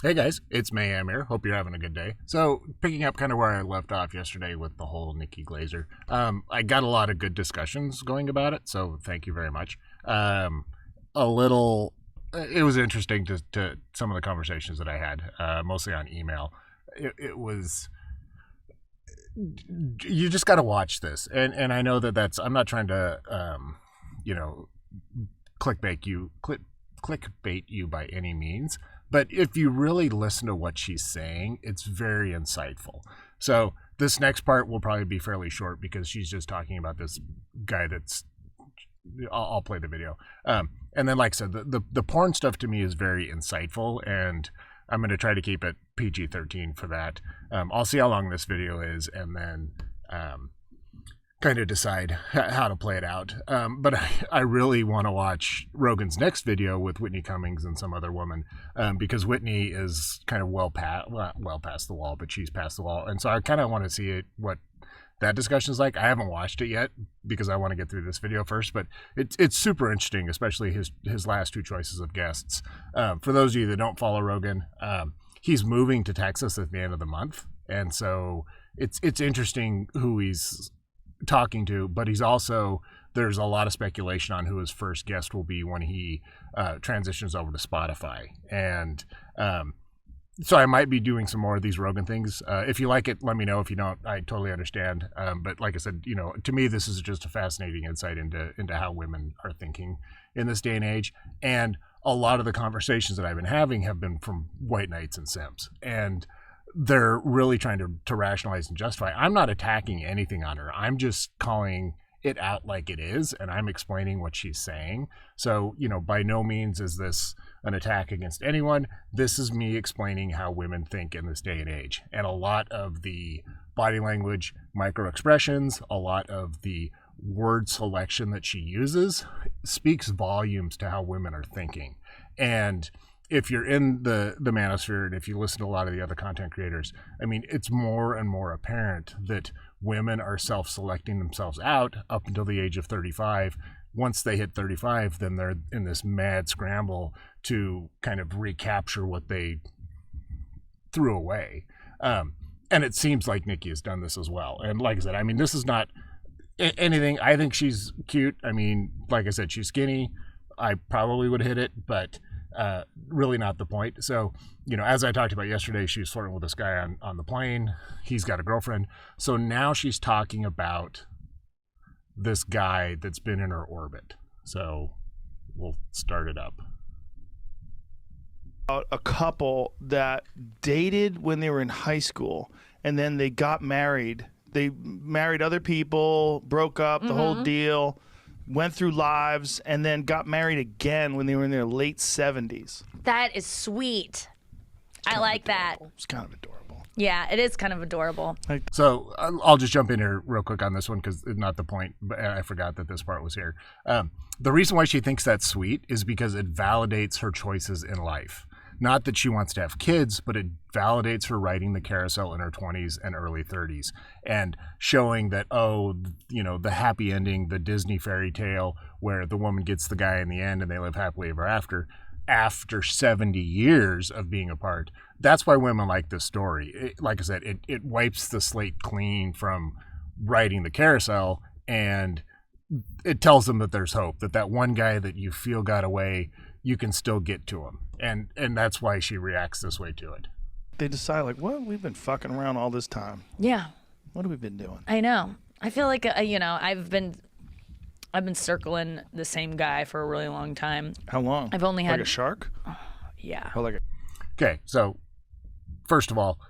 Hey guys, it's Mayhem here. Hope you're having a good day. So, picking up kind of where I left off yesterday with the whole Nikki Glaser, I got a lot of good discussions going about it, so thank you very much. It was interesting to some of the conversations that I had, mostly on email. It was, you just got to watch this, and I know I'm not trying to, you know, clickbait you by any means. But if you really listen to what she's saying, it's very insightful. So this next part will probably be fairly short because she's just talking about this guy that's. I'll play the video. And then, like I said, the porn stuff to me is very insightful, and I'm going to try to keep it PG-13 for that. I'll see how long this video is, and then kind of decide how to play it out. But I really want to watch Rogan's next video with Whitney Cummings and some other woman, because Whitney is kind of well past the wall, but she's past the wall. And so I kind of want to see what that discussion is like. I haven't watched it yet because I want to get through this video first, but it's super interesting, especially his last two choices of guests. For those of you that don't follow Rogan, he's moving to Texas at the end of the month. And so it's interesting who he's talking to, but there's a lot of speculation on who his first guest will be when he transitions over to Spotify. And so I might be doing some more of these Rogan things. If you like it, let me know. If you don't, I totally understand. But like I said, to me, this is just a fascinating insight into how women are thinking in this day and age. And a lot of the conversations that I've been having have been from white knights and simps. And they're really trying to rationalize and justify. I'm not attacking anything on her. I'm just calling it out like it is, and I'm explaining what she's saying. So, by no means is this an attack against anyone. This is me explaining how women think in this day and age. And a lot of the body language, micro expressions, a lot of the word selection that she uses speaks volumes to how women are thinking. And if you're in the manosphere and if you listen to a lot of the other content creators, I mean, it's more and more apparent that women are self-selecting themselves out up until the age of 35. Once they hit 35, then they're in this mad scramble to kind of recapture what they threw away. And it seems like Nikki has done this as well. And like I said, I mean, this is not anything. I think she's cute. I mean, like I said, she's skinny. I probably would hit it, but really not the point. So, as I talked about yesterday, she was flirting with this guy on the plane. He's got a girlfriend. So now she's talking about this guy that's been in her orbit. So we'll start it up. A couple that dated when they were in high school, and then they got married. They married other people, broke up, the whole deal. Went through lives, and then got married again when they were in their late 70s. That is sweet. I like that. It's kind of adorable. Yeah, it is kind of adorable. So I'll just jump in here real quick on this one because it's not the point, but I forgot that this part was here. The reason why she thinks that's sweet is because it validates her choices in life. Not that she wants to have kids, but it validates her riding the carousel in her 20s and early 30s and showing that, the happy ending, the Disney fairy tale where the woman gets the guy in the end and they live happily ever after 70 years of being apart. That's why women like this story. Like I said, it wipes the slate clean from riding the carousel, and it tells them that there's hope, that one guy that you feel got away, you can still get to him. And that's why she reacts this way to it. They decide, we've been fucking around all this time. Yeah. What have we been doing? I know. I feel like, I've been circling the same guy for a really long time. How long? I've only had... Like a shark? Yeah. Okay, so first of all,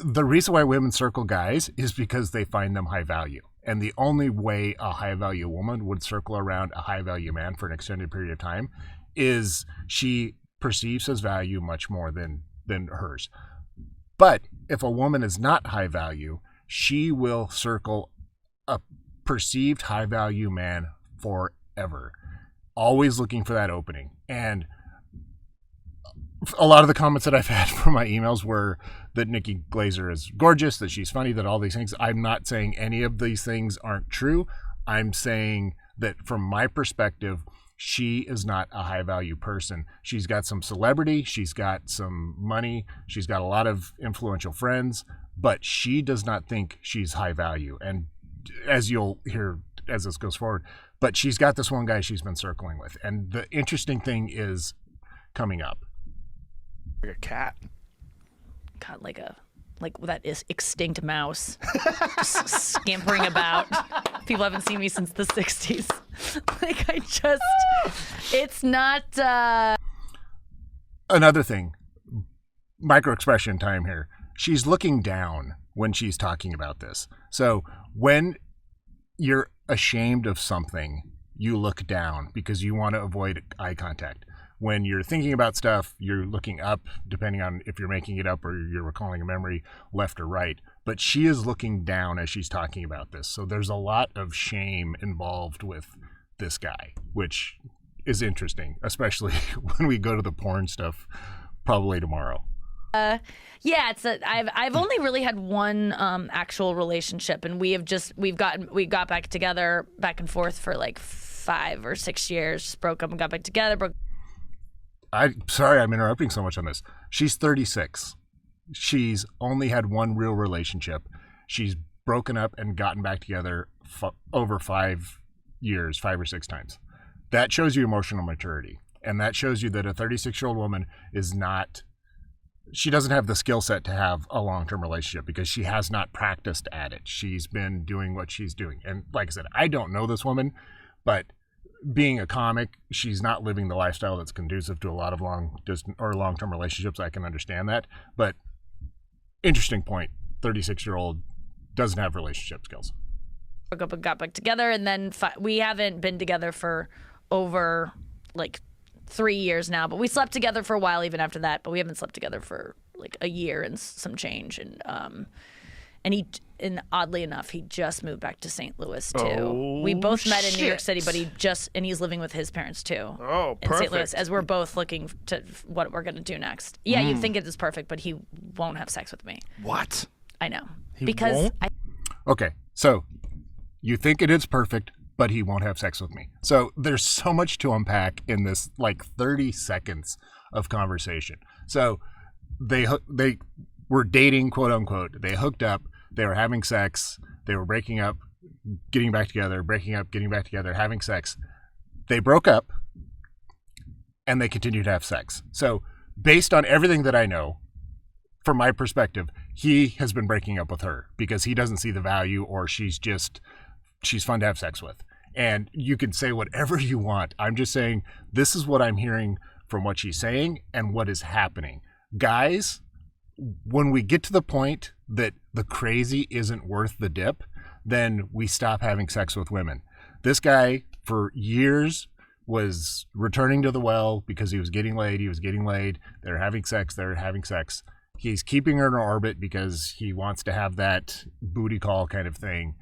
the reason why women circle guys is because they find them high value. And the only way a high-value woman would circle around a high-value man for an extended period of time is she perceives his value much more than hers. But if a woman is not high value, she will circle a perceived high-value man forever, always looking for that opening. And a lot of the comments that I've had from my emails were that Nikki Glaser is gorgeous, that she's funny, that all these things. I'm not saying any of these things aren't true. I'm saying that from my perspective, she is not a high value person. She's got some celebrity, she's got some money, she's got a lot of influential friends, but she does not think she's high value. And as you'll hear as this goes forward, but she's got this one guy she's been circling with. And the interesting thing is coming up. Like a cat. God, like that is extinct mouse, just scampering about. People haven't seen me since the 60s. It's not. Another thing, micro expression time here. She's looking down when she's talking about this. So when you're ashamed of something, you look down because you want to avoid eye contact. When you're thinking about stuff, you're looking up, depending on if you're making it up or you're recalling a memory, left or right. But she is looking down as she's talking about this. So there's a lot of shame involved with this guy, which is interesting, especially when we go to the porn stuff probably tomorrow. Yeah, I've only really had one actual relationship, and we got back together, back and forth for like 5 or 6 years. Just broke up and got back together. Sorry, I'm interrupting so much on this. She's 36. She's only had one real relationship. She's broken up and gotten back together over 5 years, 5 or 6 times. That shows you emotional maturity, and that shows you that a 36-year-old woman she doesn't have the skill set to have a long-term relationship because she has not practiced at it. She's been doing what she's doing. And like I said, I don't know this woman, but being a comic, she's not living the lifestyle that's conducive to a lot of long-term relationships. I can understand that. But interesting point, 36-year-old doesn't have relationship skills. Broke up and got back together, and then we haven't been together for over like 3 years now, but we slept together for a while even after that, but we haven't slept together for like a year and some change. And oddly enough, he just moved back to St. Louis too. Oh, we both met in New York shit. City, but he's living with his parents too. Oh, in St. Louis, perfect. as we're both looking to what we're gonna do next. Yeah, you think it is perfect, but he won't have sex with me. What? I know. He because won't? Okay, so you think it is perfect, but he won't have sex with me. So there's so much to unpack in this like 30 seconds of conversation. So they were dating, quote unquote. They hooked up. They were having sex. They were breaking up, getting back together, breaking up, getting back together, having sex. They broke up, and they continued to have sex. So based on everything that I know, from my perspective, he has been breaking up with her because he doesn't see the value, or she's fun to have sex with. And you can say whatever you want. I'm just saying this is what I'm hearing from what she's saying and what is happening. Guys, when we get to the point that the crazy isn't worth the dip, then we stop having sex with women. This guy, for years, was returning to the well because he was getting laid. They're having sex. He's keeping her in orbit because he wants to have that booty call kind of thing.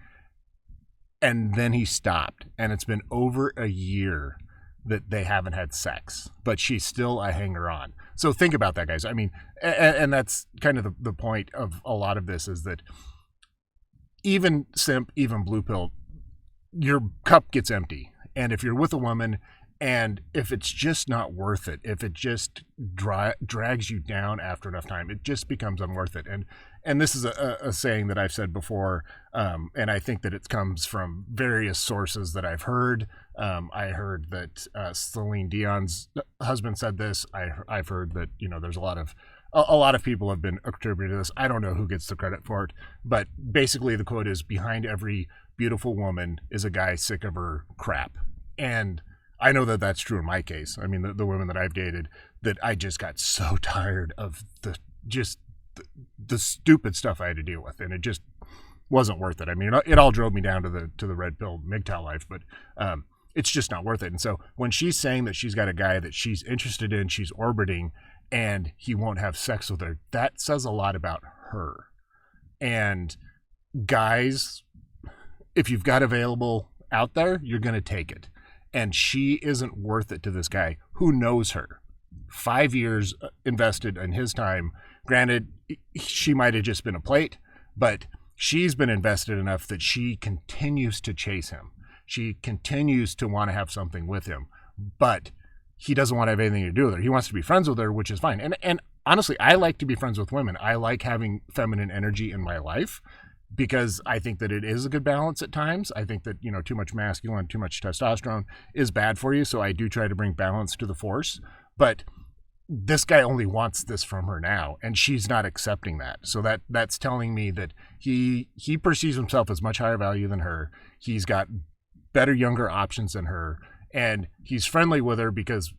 And then he stopped. And it's been over a year that they haven't had sex, but she's still a hanger-on. So think about that, guys. I mean, and that's kind of the point of a lot of this, is that even simp, even blue pill, your cup gets empty. And if you're with a woman, and if it's just not worth it, if it just drags you down after enough time, it just becomes unworth it. And this is a saying that I've said before, and I think that it comes from various sources that I've heard. I heard that Celine Dion's husband said this. I've heard that, there's a lot of people have been attributed to this. I don't know who gets the credit for it, but basically the quote is, behind every beautiful woman is a guy sick of her crap. And I know that that's true in my case. I mean, the women that I've dated, that I just got so tired of the stupid stuff I had to deal with, and it just wasn't worth it. I mean, it all drove me down to the red pill MGTOW life, but it's just not worth it. And so when she's saying that she's got a guy that she's interested in, she's orbiting, and he won't have sex with her, that says a lot about her. And guys, if you've got available out there, you're going to take it. And she isn't worth it to this guy who knows her. 5 years invested in his time. Granted, she might have just been a plate, but she's been invested enough that she continues to chase him. She continues to want to have something with him. but he doesn't want to have anything to do with her. He wants to be friends with her, which is fine. And honestly, I like to be friends with women. I like having feminine energy in my life because I think that it is a good balance at times. I think that, too much masculine, too much testosterone is bad for you. So I do try to bring balance to the force. But this guy only wants this from her now, and she's not accepting that. So that's telling me that he perceives himself as much higher value than her. He's got better, younger options than her, and he's friendly with her because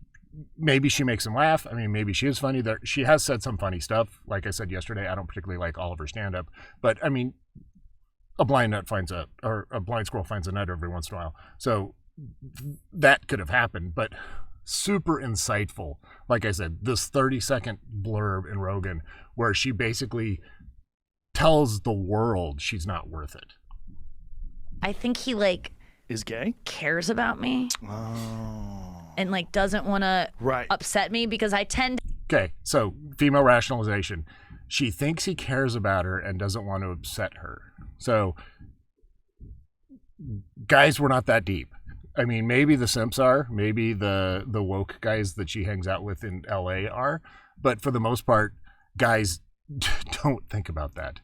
maybe she makes him laugh. I mean, maybe she is funny. She has said some funny stuff. Like I said yesterday, I don't particularly like all of her stand-up, but I mean, a blind squirrel finds a nut every once in a while. So that could have happened, but super insightful. Like I said, this 30-second blurb in Rogan where she basically tells the world she's not worth it. I think he is gay, cares about me, and doesn't want to upset me because I tend. Okay, so female rationalization. She thinks he cares about her and doesn't want to upset her. So guys, we're not that deep. I mean, maybe the simps are, maybe the woke guys that she hangs out with in LA are, but for the most part, guys don't think about that.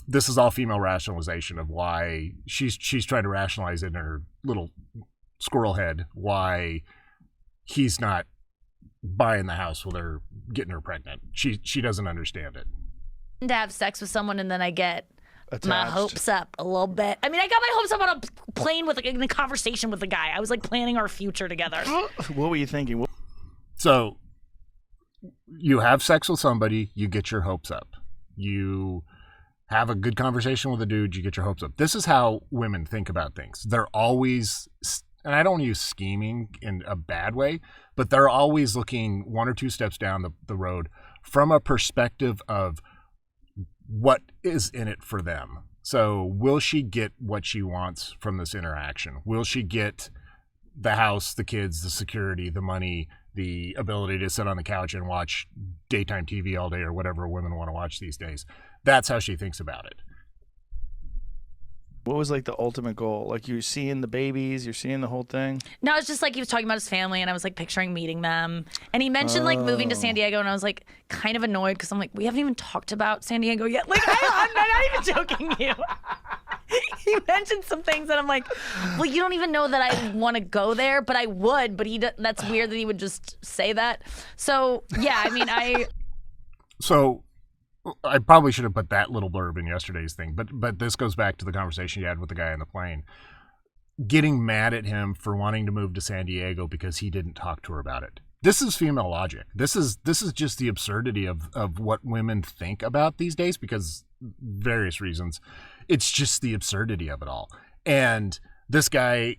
This is all female rationalization of why she's trying to rationalize it in her little squirrel head why he's not buying the house with her, getting her pregnant. She doesn't understand it. To have sex with someone and then I get attached. My hopes up a little bit. I mean, I got my hopes up on a plane in a conversation with the guy. I was planning our future together. What were you thinking? So you have sex with somebody, you get your hopes up. You have a good conversation with a dude, you get your hopes up. This is how women think about things. They're always, and I don't want to use scheming in a bad way, but they're always looking one or two steps down the road from a perspective of what is in it for them. So will she get what she wants from this interaction? Will she get the house, the kids, the security, the money, the ability to sit on the couch and watch daytime TV all day or whatever women want to watch these days? That's how she thinks about it. What was the ultimate goal? You're seeing the babies, you're seeing the whole thing? No, it's just he was talking about his family, and I was picturing meeting them. And he mentioned moving to San Diego, and I was kind of annoyed because I'm we haven't even talked about San Diego yet. I'm not even joking you. He mentioned some things that I'm well, you don't even know that I want to go there, but I would. But that's weird that he would just say that. So yeah, I mean, So I probably should have put that little blurb in yesterday's thing, but this goes back to the conversation you had with the guy on the plane. Getting mad at him for wanting to move to San Diego because he didn't talk to her about it. This is female logic. This is just the absurdity of what women think about these days because various reasons. It's just the absurdity of it all. And this guy,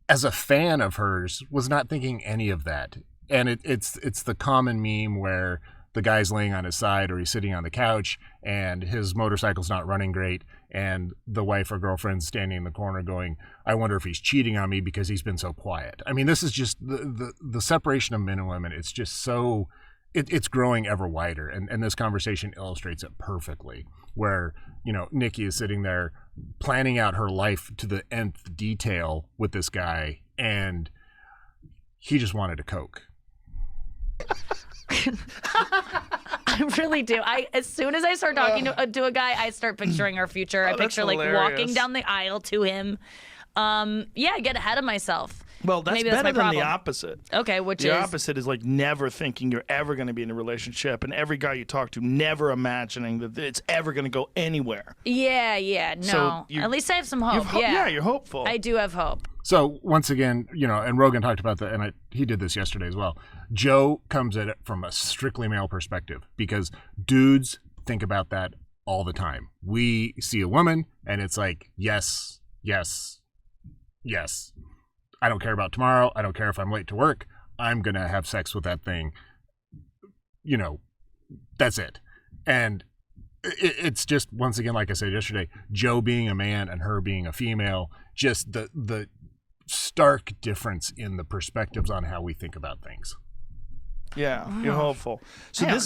as a fan of hers, was not thinking any of that. And it's the common meme where the guy's laying on his side or he's sitting on the couch and his motorcycle's not running great and the wife or girlfriend's standing in the corner going, I wonder if he's cheating on me because he's been so quiet. I mean, this is just the separation of men and women. It's just so it's growing ever wider. And this conversation illustrates it perfectly where, Nikki is sitting there planning out her life to the nth detail with this guy and he just wanted a Coke. I really do. As soon as I start talking to a guy, I start picturing our future. I picture walking down the aisle to him. I get ahead of myself. Well, that's Maybe better my than the problem. opposite. Okay, which the is? The opposite is never thinking you're ever going to be in a relationship, and every guy you talk to never imagining that it's ever going to go anywhere. Yeah, no. So at least I have some hope. Yeah, you're hopeful. I do have hope. So once again, and Rogan talked about that, and he did this yesterday as well. Joe comes at it from a strictly male perspective because dudes think about that all the time. We see a woman, and it's yes, yes, yes. I don't care about tomorrow. I don't care if I'm late to work. I'm going to have sex with that thing. That's it. And it's just, once again, like I said yesterday, Joe being a man and her being a female, just the stark difference in the perspectives on how we think about things. Yeah, you're hopeful. So I this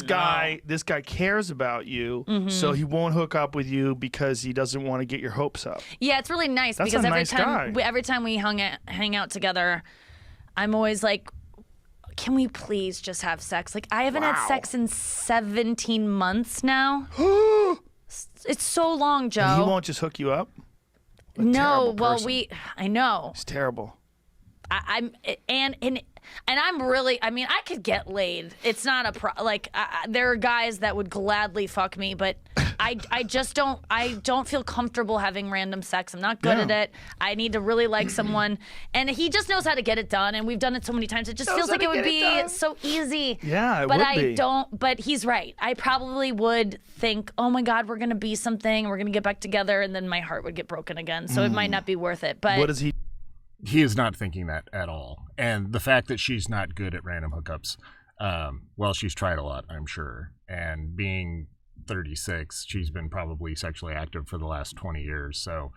don't guy cares about you, so he won't hook up with you because he doesn't want to get your hopes up. Yeah, it's really nice That's because a every nice time guy. every time we hang out together, I'm always like, can we please just have sex? Like, I haven't had sex in 17 months now. It's so long, Joe. And he won't just hook you up? What a No, terrible well, person. I know. It's terrible. I'm and I'm really. I mean, I could get laid. It's not there are guys that would gladly fuck me, but I just don't. I don't feel comfortable having random sex. I'm not good at it. I need to really like someone, and he just knows how to get it done. And we've done it so many times. It just feels like it would be so easy. Yeah, it but would I be. don't. But he's right. I probably would think, oh my God, we're gonna be something. We're gonna get back together, and then my heart would get broken again. So it might not be worth it. But What does he? He is not thinking that at all. And the fact that she's not good at random hookups, well, she's tried a lot, I'm sure. And being 36, she's been probably sexually active for the last 20 years. So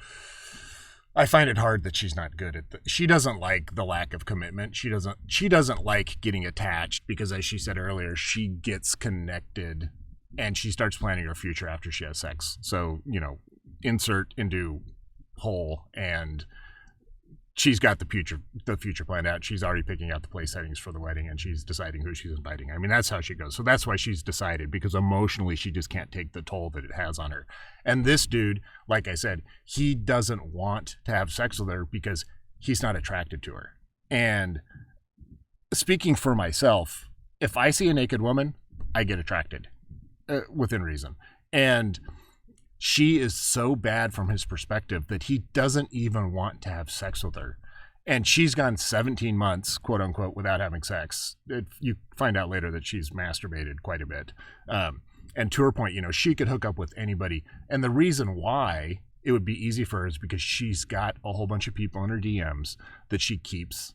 I find it hard that she's not good at she doesn't like the lack of commitment. She doesn't like getting attached because, as she said earlier, she gets connected and she starts planning her future after she has sex. So, insert into hole, and she's got the future planned out. She's already picking out the place settings for the wedding, and she's deciding who she's inviting. I mean, that's how she goes. So that's why she's decided, because emotionally she just can't take the toll that it has on her. And this dude, like I said, he doesn't want to have sex with her because he's not attracted to her. And speaking for myself, if I see a naked woman, I get attracted within reason. And she is so bad from his perspective that he doesn't even want to have sex with her. And she's gone 17 months, quote unquote, without having sex. You find out later that she's masturbated quite a bit. And to her point, she could hook up with anybody. And the reason why it would be easy for her is because she's got a whole bunch of people in her DMs that she keeps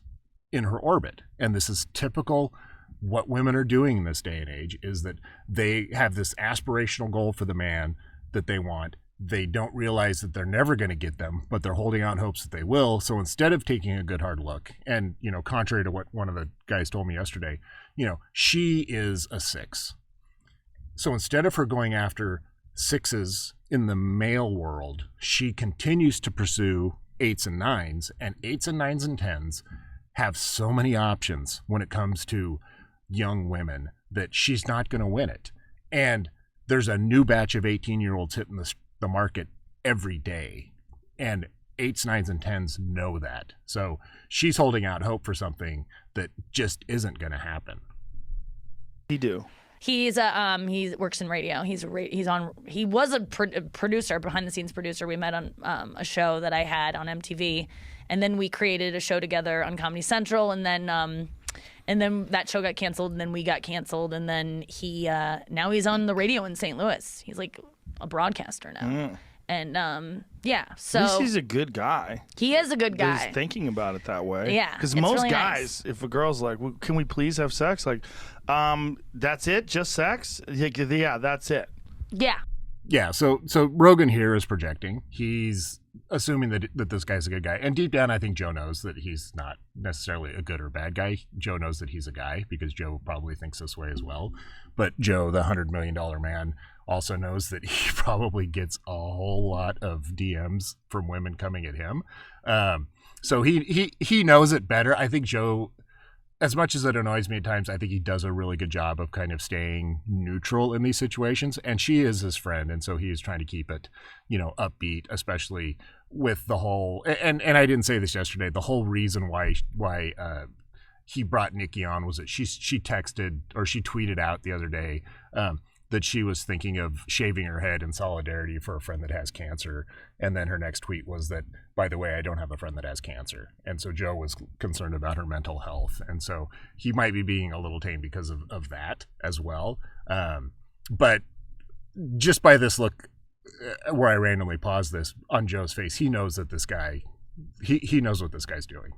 in her orbit. And this is typical. What women are doing in this day and age is that they have this aspirational goal for the man that they want. They don't realize that they're never going to get them, but they're holding out hopes that they will. So instead of taking a good hard look, and contrary to what one of the guys told me yesterday, she is a 6. So instead of her going after 6s in the male world, she continues to pursue 8s and 9s, and 8s and 9s and 10s have so many options when it comes to young women that she's not going to win it. And there's a new batch of 18-year-olds hitting the market every day. And 8s, 9s, and 10s know that. So she's holding out hope for something that just isn't going to happen. He do. He works in radio. He was a producer, behind the scenes producer. We met on a show that I had on MTV, and then we created a show together on Comedy Central, and then that show got canceled, and then we got canceled, and then now he's on the radio in St. Louis. He's like a broadcaster now. And so at least he's a good guy. He is a good guy. He's thinking about it that way. Yeah, because it's most really guys, nice. if a girl's like, well, "Can we please have sex?" Like, that's it, just sex. Yeah, that's it. Yeah. Yeah. So Rogan here is projecting. He's assuming that this guy's a good guy, and deep down, I think Joe knows that he's not necessarily a good or bad guy. Joe knows that he's a guy because Joe probably thinks this way as well. But Joe, the $100 million man, also knows that he probably gets a whole lot of DMs from women coming at him. So he knows it better. I think Joe, as much as it annoys me at times, I think he does a really good job of kind of staying neutral in these situations. And she is his friend, and so he is trying to keep it, upbeat, especially with the whole. And I didn't say this yesterday. The whole reason why he brought Nikki on was that she texted, or she tweeted out the other day that she was thinking of shaving her head in solidarity for a friend that has cancer. And then her next tweet was that, by the way, I don't have a friend that has cancer. And so Joe was concerned about her mental health. And so he might be being a little tame because of that as well. But just by this look, where I randomly paused this on Joe's face, he knows that this guy, he knows what this guy's doing.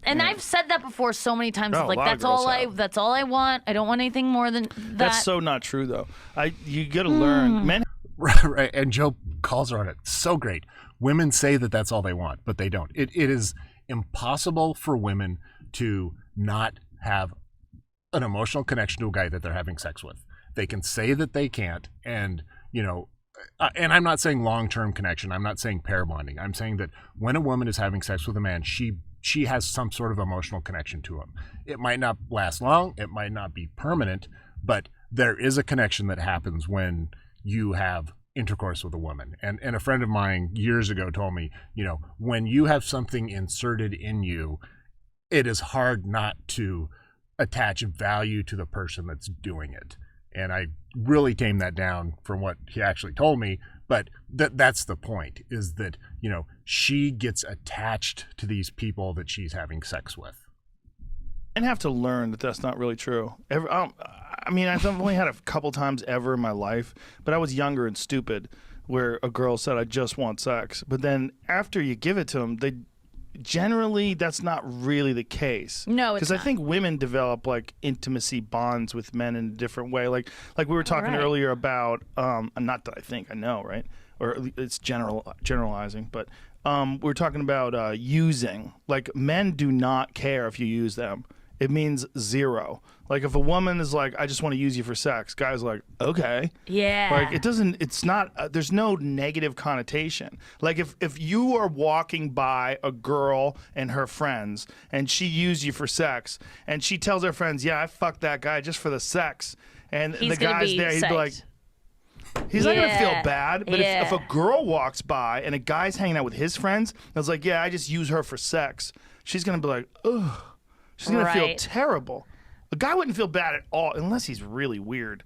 And I've said that before so many times. Oh, Like, that's all I want. I don't want anything more than that. That's so not true, though. You got to learn. Men. Right. And Joe calls her on it. So great. Women say that that's all they want, but they don't. It is impossible for women to not have an emotional connection to a guy that they're having sex with. They can say that they can't, and and I'm not saying long-term connection. I'm not saying pair bonding. I'm saying that when a woman is having sex with a man, she has some sort of emotional connection to him. It might not last long. It might not be permanent, but there is a connection that happens when you have intercourse with a woman. And a friend of mine years ago told me, when you have something inserted in you, it is hard not to attach value to the person that's doing it. And I really tamed that down from what he actually told me. But that's the point, is that, she gets attached to these people that she's having sex with. And have to learn that that's not really true. I've only had a couple times ever in my life, but I was younger and stupid, where a girl said, I just want sex. But then after you give it to them, generally that's not really the case. No, it's because I think women develop like intimacy bonds with men in a different way. Like we were talking earlier about, not that I think I know, right? Or it's generalizing, but we were talking about using. Like, men do not care if you use them. It means zero. Like, if a woman is like, I just want to use you for sex, guys are like, okay. Yeah. Like, it's not, there's no negative connotation. Like, if you are walking by a girl and her friends and she used you for sex and she tells her friends, yeah, I fucked that guy just for the sex. And the guy's there, he'd be like, he's not going to feel bad. But if a girl walks by and a guy's hanging out with his friends, and it's like, yeah, I just use her for sex, she's going to be like, ugh. She's going to feel terrible. A guy wouldn't feel bad at all unless he's really weird.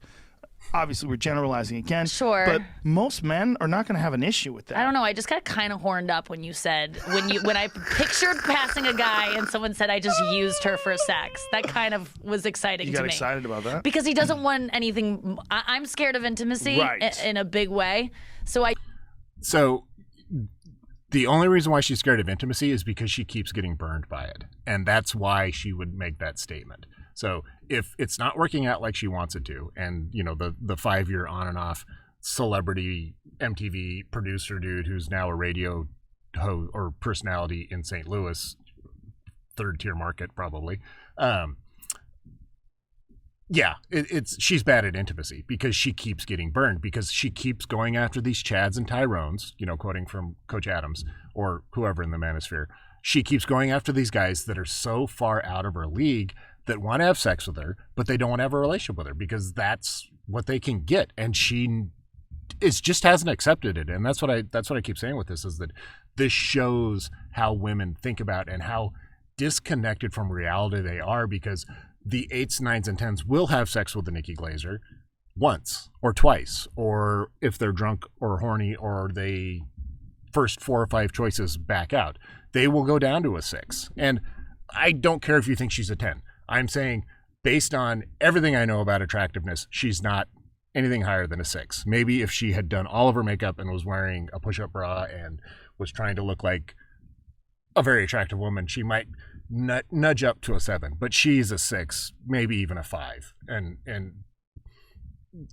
Obviously, we're generalizing again. Sure. But most men are not going to have an issue with that. I don't know. I just got kind of horned up when you said, when I pictured passing a guy and someone said I just used her for sex. That kind of was exciting to me. You got excited about that? Because he doesn't want anything. I'm scared of intimacy in a big way. So the only reason why she's scared of intimacy is because she keeps getting burned by it. And that's why she would make that statement. So if it's not working out like she wants it to, and, the 5-year on and off celebrity MTV producer dude who's now a radio host or personality in St. Louis, third tier market probably, she's bad at intimacy because she keeps getting burned, because she keeps going after these Chads and Tyrones, quoting from Coach Adams or whoever in the manosphere. She keeps going after these guys that are so far out of her league that want to have sex with her, but they don't want to have a relationship with her because that's what they can get. And she just hasn't accepted it. And that's what I keep saying with this, is that this shows how women think about and how disconnected from reality they are, because the 8s, 9s, and 10s will have sex with the Nikki Glaser once or twice, or if they're drunk or horny or they first 4 or 5 choices back out, they will go down to a 6. And I don't care if you think she's a 10. I'm saying, based on everything I know about attractiveness, she's not anything higher than a 6. Maybe if she had done all of her makeup and was wearing a push-up bra and was trying to look like a very attractive woman, she might nudge up to a 7. But she's a 6, maybe even a 5. And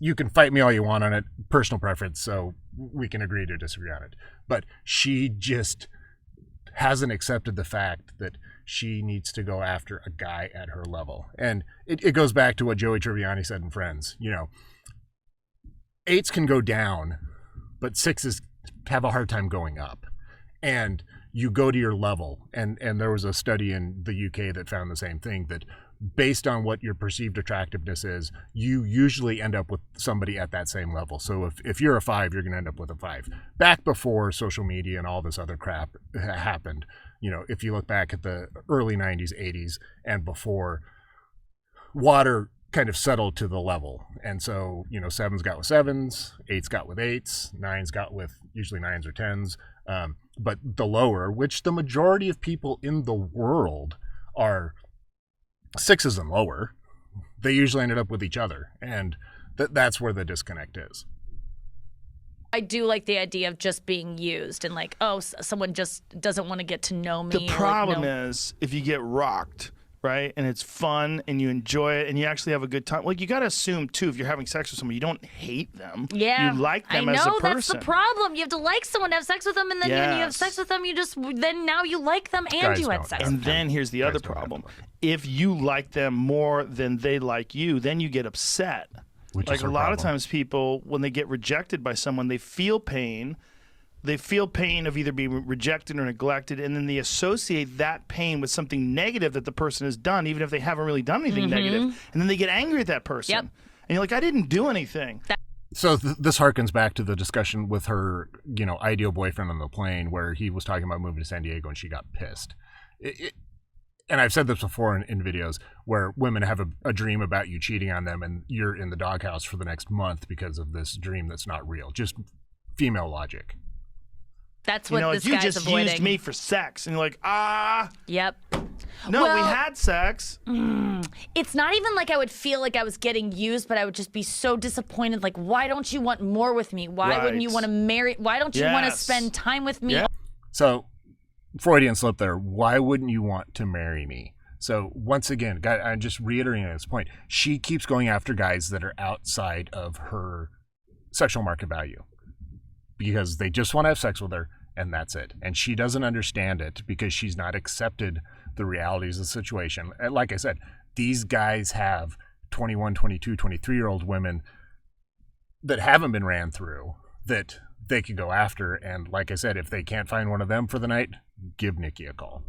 you can fight me all you want on it, personal preference, so we can agree to disagree on it. But she just hasn't accepted the fact that she needs to go after a guy at her level. And it goes back to what Joey Tribbiani said in Friends. 8s can go down, but 6s have a hard time going up. And you go to your level. And there was a study in the UK that found the same thing, that based on what your perceived attractiveness is, you usually end up with somebody at that same level. So if you're a 5, you're going to end up with a 5. Back before social media and all this other crap happened, if you look back at the early 90s, 80s, and before, water kind of settled to the level. And so, 7s got with 7s, 8s got with 8s, 9s got with usually 9s or 10s. But the lower, which the majority of people in the world are 6s and lower, they usually ended up with each other. And that's where the disconnect is. I do like the idea of just being used and like, someone just doesn't want to get to know me. The problem is if you get rocked, right? And it's fun and you enjoy it and you actually have a good time. Like, you got to assume, too, if you're having sex with someone, you don't hate them. Yeah. You like them I as a know, person. that's the problem. You have to like someone to have sex with them, and then when you have sex with them, then now you like them and Guys you had don't. sex And with them. then here's the other problem. If you like them more than they like you, then you get upset. Which like is a her lot of problem. times people, when they get rejected by someone, they feel pain. They feel pain of either being rejected or neglected, and then they associate that pain with something negative that the person has done, even if they haven't really done anything negative. And then they get angry at that person. Yep. And you're like, I didn't do anything. So this harkens back to the discussion with her, ideal boyfriend on the plane, where he was talking about moving to San Diego and she got pissed. And I've said this before in videos where women have a dream about you cheating on them, and you're in the doghouse for the next month because of this dream that's not real. Just female logic. That's what this you guy's just avoiding. used me for sex. And you're like, Yep. no, we Well- had sex. It's not even like I would feel like I was getting used, but I would just be so disappointed. Like, why don't you want more with me? Why wouldn't you Right. want to marry? Why don't you want to Yes. spend time with me? Yeah. So Freudian slip there. Why wouldn't you want to marry me? So once again, I'm just reiterating this point. She keeps going after guys that are outside of her sexual market value because they just want to have sex with her, and that's it. And she doesn't understand it because she's not accepted the realities of the situation. And like I said, these guys have 21, 22, 23-year-old women that haven't been ran through that they could go after. And like I said, if they can't find one of them for the night, give Nikki a call.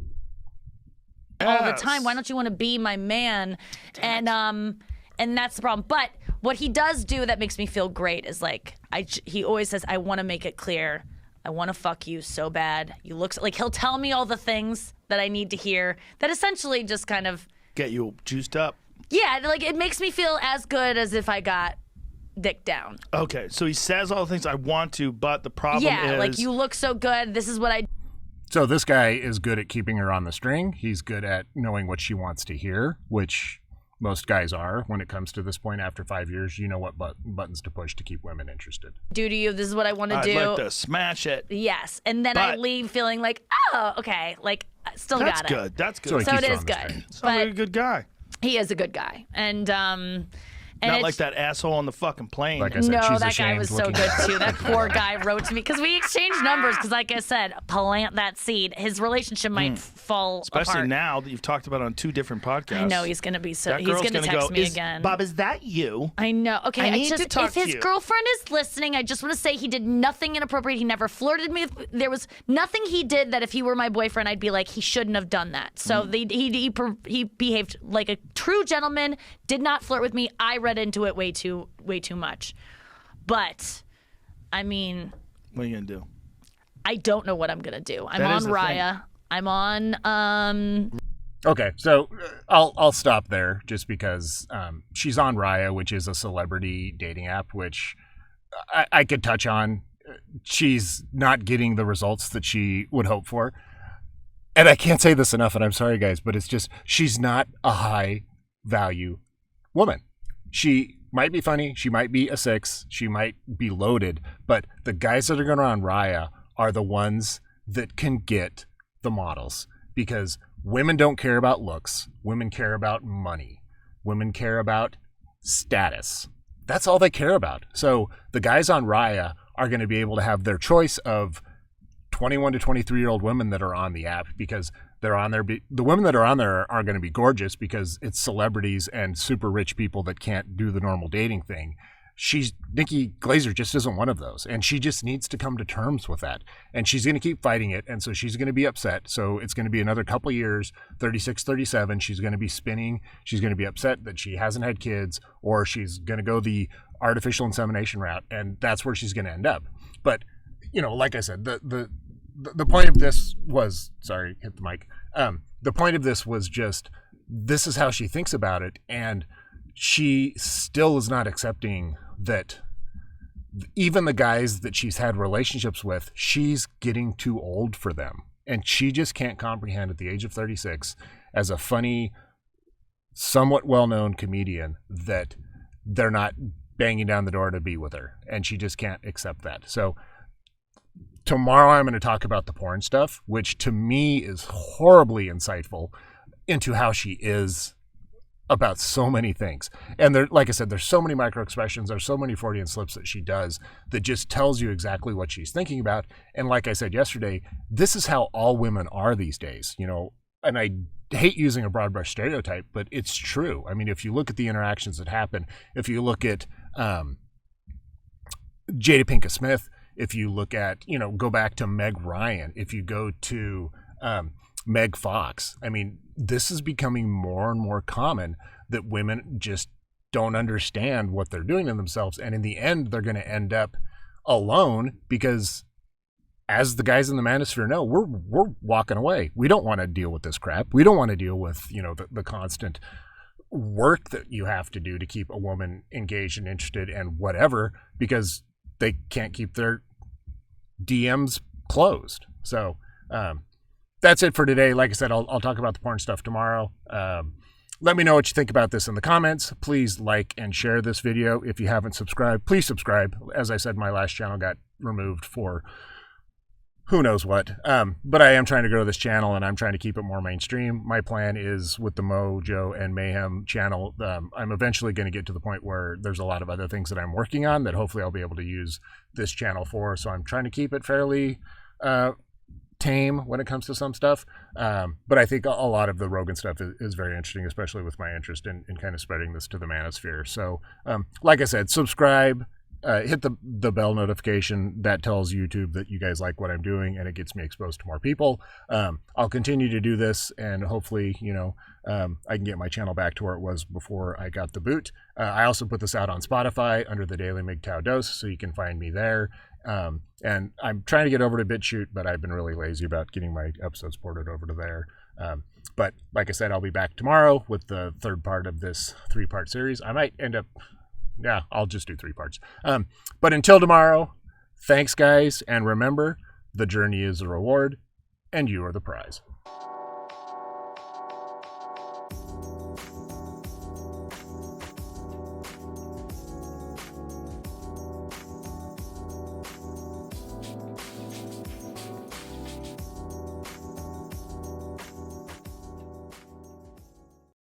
All the time. Why don't you want to be my man? And that's the problem. But what he does do that makes me feel great is like he always says, I want to make it clear. I want to fuck you so bad. You look like he'll tell me all the things that I need to hear that essentially just kind of Get you juiced up. yeah, like it makes me feel as good as if I got dick down. Okay, so he says all the things I want to, but the problem Yeah, is... like you look so good. This is what I So this guy is good at keeping her on the string. He's good at knowing what she wants to hear, which most guys are when it comes to this point after 5 years. You know what buttons to push to keep women interested. do to you. This is what I want to I'd do. like to smash it. Yes, and then I But- leave feeling like, oh, okay, like I still That's got it. good. That's good. So he So keeps it her is on the good, string. Sounds like a but good guy. he is a good guy, and Not it's- like that asshole on the fucking plane. Like I said, No, she's that guy ashamed was so looking good at too. That poor guy wrote to me because we exchanged numbers. Because, like I said, plant that seed. His relationship might fall Especially apart. now that you've talked about it on 2 different podcasts. I know he's gonna be so. That He's girl's gonna gonna text go, me "Is- again. Bob, is that you? I know. Okay, I need just to talk if to his you. girlfriend is listening, I just want to say he did nothing inappropriate. He never flirted me. There was nothing he did that if he were my boyfriend, I'd be like, he shouldn't have done that. So he behaved like a true gentleman. Did not flirt with me. I read into it way too much. But I mean, What are you going to do? I don't know what I'm gonna do. I'm That on is the Raya. I'm on Okay, so I'll stop there just because she's on Raya, which is a celebrity dating app, which I could touch on. She's not getting the results that she would hope for. And I can't say this enough, and I'm sorry, guys, but it's just she's not a high value woman. She might be funny. She might be a 6. She might be loaded. But the guys that are going on Raya are the ones that can get the models because women don't care about looks. Women care about money. Women care about status. That's all they care about. So the guys on Raya are going to be able to have their choice of 21 to 23-year-old women that are on the app because they're on there. The women that are on there are going to be gorgeous because it's celebrities and super rich people that can't do the normal dating thing. Nikki Glaser just isn't one of those, and she just needs to come to terms with that. And she's going to keep fighting it, and so she's going to be upset. So it's going to be another couple years, 36, 37. She's going to be spinning. She's going to be upset that she hasn't had kids, or she's going to go the artificial insemination route, and that's where she's going to end up. But like I said, the point of this was sorry, hit the mic. The point of this was just this is how she thinks about it, and she still is not accepting that even the guys that she's had relationships with, she's getting too old for them. And she just can't comprehend at the age of 36 as a funny, somewhat well-known comedian that they're not banging down the door to be with her. And she just can't accept that. So tomorrow I'm going to talk about the porn stuff, which to me is horribly insightful. into how she is about so many things. And there, like I said, there's so many micro expressions, there's so many Freudian slips that she does that just tells you exactly what she's thinking about. And like I said yesterday, this is how all women are these days, you know, and I hate using a broad brush stereotype, but it's true. I mean, if you look at the interactions that happen, if you look at Jada Pinkett Smith, if you look at, you know, go back to Meg Ryan, if you go to Meg Fox, I mean, this is becoming more and more common that women just don't understand what they're doing to themselves. And in the end, they're going to end up alone because, as the guys in the manosphere know, we're walking away. We don't want to deal with this crap. We don't want to deal with, you know, the constant work that you have to do to keep a woman engaged and interested and whatever, because they can't keep their DMs closed. So that's it for today. Like I said, I'll talk about the porn stuff tomorrow. Let me know what you think about this in the comments. Please like and share this video. If you haven't subscribed, please subscribe. As I said, my last channel got removed for who knows what. But I am trying to grow this channel, and I'm trying to keep it more mainstream. My plan is with the Mojo and Mayhem channel, I'm eventually going to get to the point where there's a lot of other things that I'm working on that hopefully I'll be able to use this channel for. So I'm trying to keep it fairly tame when it comes to some stuff. But I think a lot of the Rogan stuff is very interesting, especially with my interest in kind of spreading this to the manosphere. So like I said, subscribe. Hit the bell notification that tells YouTube that you guys like what I'm doing, and it gets me exposed to more people. I'll continue to do this, and hopefully, you know, I can get my channel back to where it was before I got the boot. I also put this out on Spotify under the Daily MGTOW Dose, so you can find me there. And I'm trying to get over to BitChute, but I've been really lazy about getting my episodes ported over to there. But like I said, I'll be back tomorrow with the third part of this 3-part series. I might end up... Yeah, I'll just do 3 parts. But until tomorrow, thanks, guys. And remember, the journey is the reward, and you are the prize.